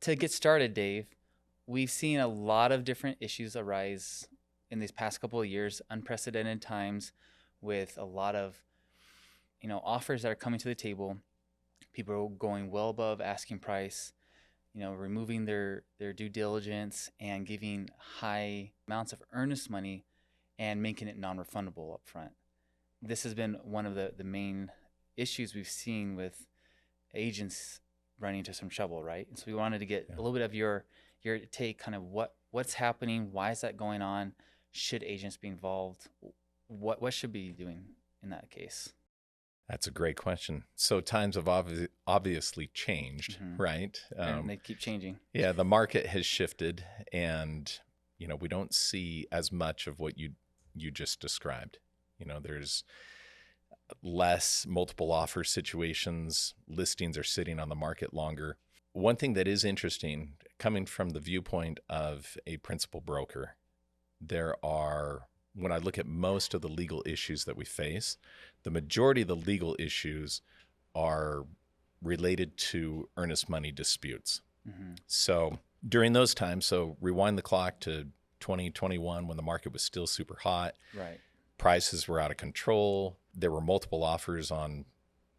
To get started, Dave, we've seen a lot of different issues arise in these past couple of years, unprecedented times with a lot of, offers that are coming to the table. People are going well above asking price, removing their due diligence and giving high amounts of earnest money and making it non-refundable up front. This has been one of the main issues we've seen with agents running into some trouble, right? And so we wanted to get a little bit of your take, kind of what's happening, why is that going on, should agents be involved, what should be doing in that case? That's a great question. So times have obviously changed, right? And they keep changing. Yeah, the market has shifted, and we don't see as much of what you just described. There's less multiple offer situations. Listings are sitting on the market longer. One thing that is interesting, coming from the viewpoint of a principal broker, when I look at most of the legal issues that we face, the majority of the legal issues are related to earnest money disputes. So during those times, so rewind the clock to 2021 when the market was still super hot. Right. Prices were out of control. There were multiple offers on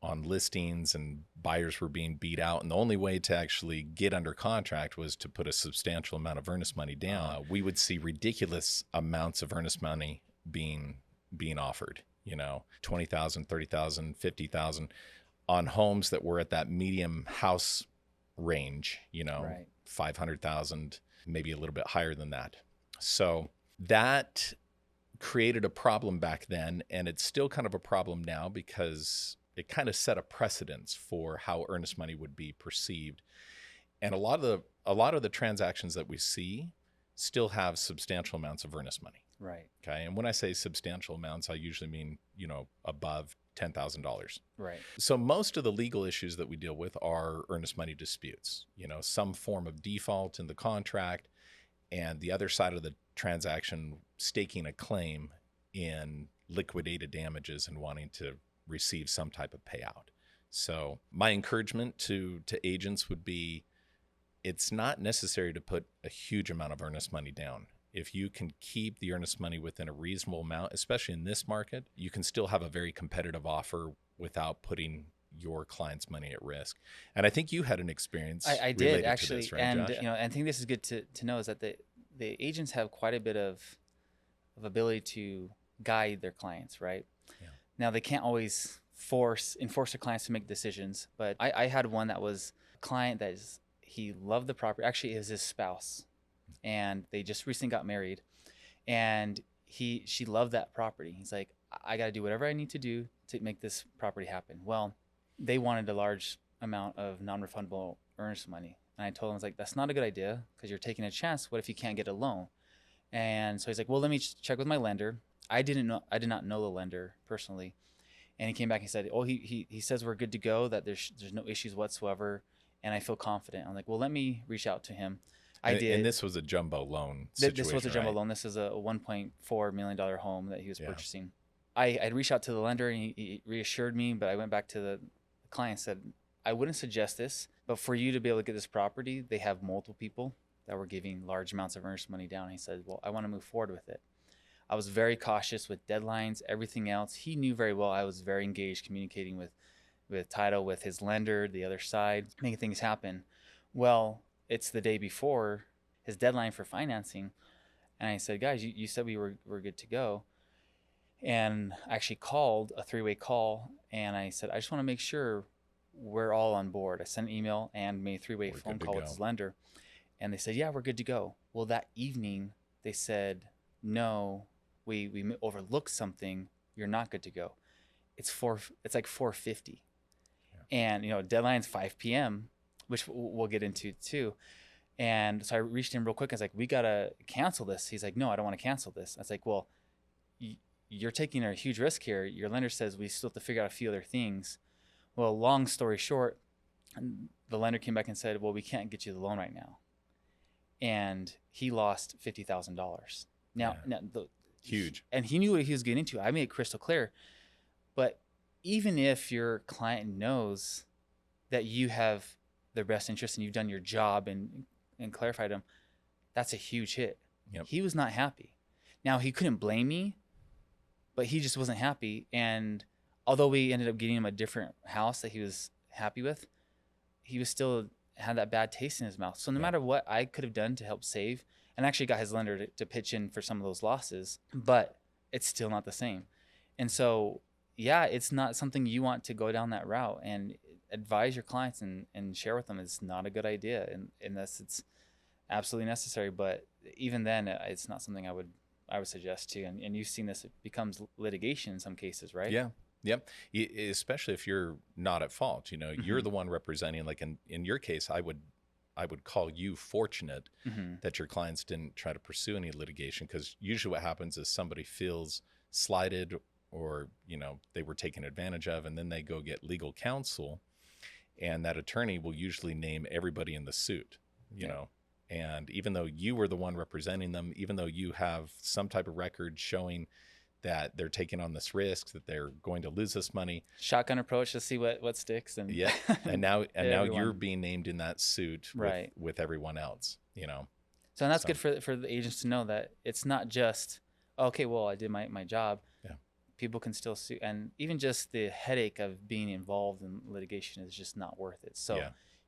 listings, and buyers were being beat out. And the only way to actually get under contract was to put a substantial amount of earnest money down. We would see ridiculous amounts of earnest money being offered, $20,000, $30,000, $50,000 on homes that were at that medium house range, Right. $500,000, maybe a little bit higher than that. So that created a problem back then, and it's still kind of a problem now because it kind of set a precedence for how earnest money would be perceived. And a lot of the transactions that we see still have substantial amounts of earnest money. Right. Okay. And when I say substantial amounts, I usually mean, above $10,000. Right. So most of the legal issues that we deal with are earnest money disputes, some form of default in the contract, and the other side of the transaction staking a claim in liquidated damages and wanting to receive some type of payout. So my encouragement to agents would be, it's not necessary to put a huge amount of earnest money down. If you can keep the earnest money within a reasonable amount, especially in this market, you can still have a very competitive offer without putting your client's money at risk. And I think you had an experience. I did actually, this, right, and Josh? I think this is good to know is that the agents have quite a bit of ability to guide their clients, right? Yeah. Now they can't always enforce their clients to make decisions, but I had one that was a client he loved the property. Actually, it was his spouse, and they just recently got married, and she loved that property. He's like, I got to do whatever I need to do to make this property happen. Well, they wanted a large amount of non-refundable earnest money. And I told him, I was like, that's not a good idea because you're taking a chance. What if you can't get a loan? And so he's like, well, let me check with my lender. I did not know the lender personally. And he came back and said, oh, he says we're good to go, that there's no issues whatsoever. And I feel confident. I'm like, well, let me reach out to him. I did. And this was a jumbo loan situation, This was a jumbo right? loan. This is a $1.4 million home that he was purchasing. I'd reached out to the lender, and he reassured me, but I went back to the client and said, I wouldn't suggest this, but for you to be able to get this property, they have multiple people that were giving large amounts of earnest money down. He said, well, I want to move forward with it. I was very cautious with deadlines, everything else. He knew very well I was very engaged communicating with title, with his lender, the other side, making things happen. Well, it's the day before his deadline for financing. And I said, guys, you said we were good to go. And I actually called a 3-way call, and I said, I just want to make sure we're all on board. I sent an email and made a 3-way phone call with his lender. And they said, yeah, we're good to go. Well, that evening they said, no, we overlooked something. You're not good to go. It's like 4:50. Yeah. And, deadline's 5 p.m., which we'll get into too. And so I reached him real quick. I was like, we got to cancel this. He's like, no, I don't want to cancel this. I was like, well, you're taking a huge risk here. Your lender says we still have to figure out a few other things. Well, long story short, the lender came back and said, well, we can't get you the loan right now. And he lost $50,000. Now, huge. And he knew what he was getting into. I made it crystal clear. But even if your client knows that you have their best interest and you've done your job and clarified them, that's a huge hit. Yep. He was not happy. Now, he couldn't blame me, but he just wasn't happy. And although we ended up getting him a different house that he was happy with, he was still had that bad taste in his mouth. So no matter what I could have done to help save, and actually got his lender to pitch in for some of those losses, but it's still not the same. And so, yeah, it's not something you want to go down that route, and advise your clients and share with them it's not a good idea unless it's absolutely necessary. But even then, it's not something I would suggest too. And you've seen this, it becomes litigation in some cases, right? Yeah. Yep. Especially if you're not at fault, you know, you're the one representing, like in your case, I would call you fortunate that your clients didn't try to pursue any litigation, because usually what happens is somebody feels slighted, or, you know, they were taken advantage of, and then they go get legal counsel, and that attorney will usually name everybody in the suit, you know. And even though you were the one representing them, even though you have some type of record showing that they're taking on this risk, that they're going to lose this money, shotgun approach to see what sticks. And and now you're being named in that suit right with everyone else, you know. So that's good for the agents to know that it's not just, okay, well, I did my job. People can still sue, and even just the headache of being involved in litigation is just not worth it. So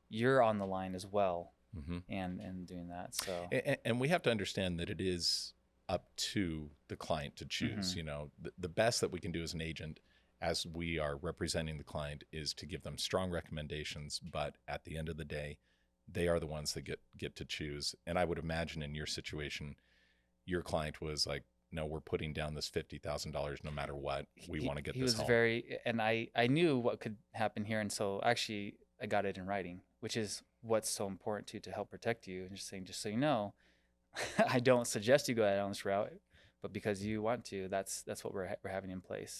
you're on the line as well, and doing that. So and we have to understand that it is up to the client to choose. You know, the best that we can do as an agent, as we are representing the client, is to give them strong recommendations. But at the end of the day, they are the ones that get to choose. And I would imagine in your situation, your client was like, no, we're putting down this $50,000 no matter what. We want to get this home. He was and I knew what could happen here. And so actually I got it in writing, which is what's so important to help protect you. And just saying, just so you know, I don't suggest you go down this route, but because you want to, that's what we're having in place.